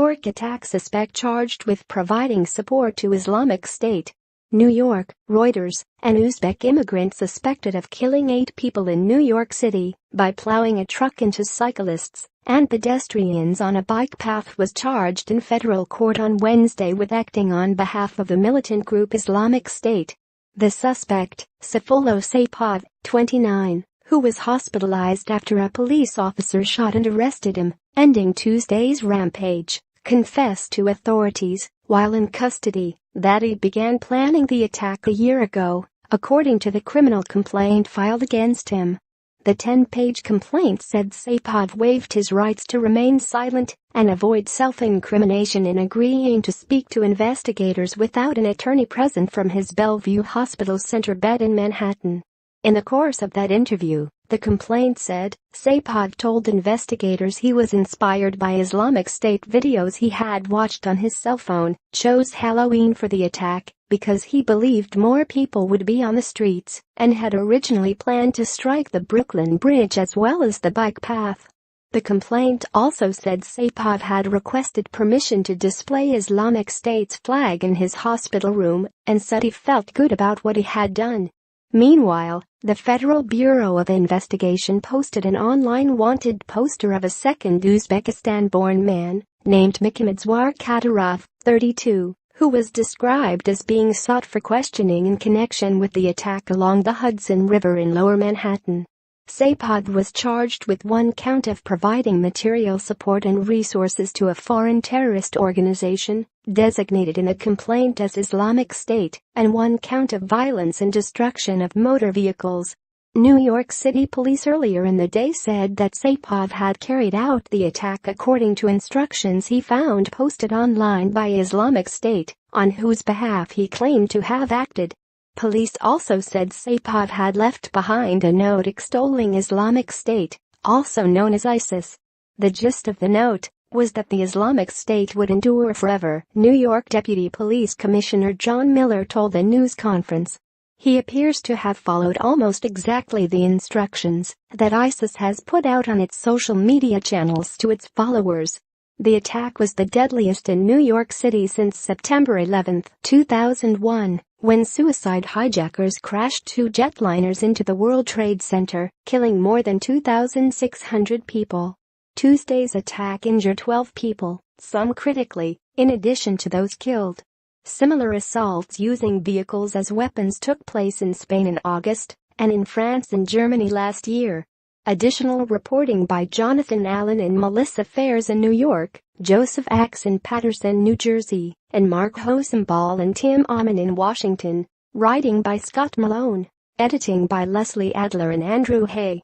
York attack suspect charged with providing support to Islamic State. New York, Reuters, an Uzbek immigrant suspected of killing 8 people in New York City by plowing a truck into cyclists and pedestrians on a bike path was charged in federal court on Wednesday with acting on behalf of the militant group Islamic State. The suspect, Sayfullo Saipov, 29, who was hospitalized after a police officer shot and arrested him, ending Tuesday's rampage, confessed to authorities, while in custody, that he began planning the attack a year ago, according to the criminal complaint filed against him. The 10-page complaint said Saipov waived his rights to remain silent and avoid self-incrimination in agreeing to speak to investigators without an attorney present from his Bellvue Hospital Center bed in Manhattan. In the course of that interview, the complaint said, Saipov told investigators he was inspired by Islamic State videos he had watched on his cell phone, chose Halloween for the attack because he believed more people would be on the streets, and had originally planned to strike the Brooklyn Bridge as well as the bike path. The complaint also said Saipov had requested permission to display Islamic State's flag in his hospital room and said he felt good about what he had done. Meanwhile, the Federal Bureau of Investigation posted an online wanted poster of a second Uzbekistan-born man named Muhammadzwar Kadyrov, 32, who was described as being sought for questioning in connection with the attack along the Hudson River in Lower Manhattan. Saipov was charged with 1 count of providing material support and resources to a foreign terrorist organization, designated in the complaint as Islamic State, and 1 count of violence and destruction of motor vehicles. New York City police earlier in the day said that Saipov had carried out the attack according to instructions he found posted online by Islamic State, on whose behalf he claimed to have acted. Police also said Saipov had left behind a note extolling Islamic State, also known as ISIS. The gist of the note was that the Islamic State would endure forever, New York Deputy Police Commissioner John Miller told the news conference. He appears to have followed almost exactly the instructions that ISIS has put out on its social media channels to its followers. The attack was the deadliest in New York City since September 11, 2001, when suicide hijackers crashed 2 jetliners into the World Trade Center, killing more than 2,600 people. Tuesday's attack injured 12 people, some critically, in addition to those killed. Similar assaults using vehicles as weapons took place in Spain in August, and in France and Germany last year. Additional reporting by Jonathan Allen in Melissa Fairs in New York, Joseph Axe in Paterson, New Jersey, and Mark Hosenball and Tim Amon in Washington. Writing by Scott Malone. Editing by Leslie Adler and Andrew Hay.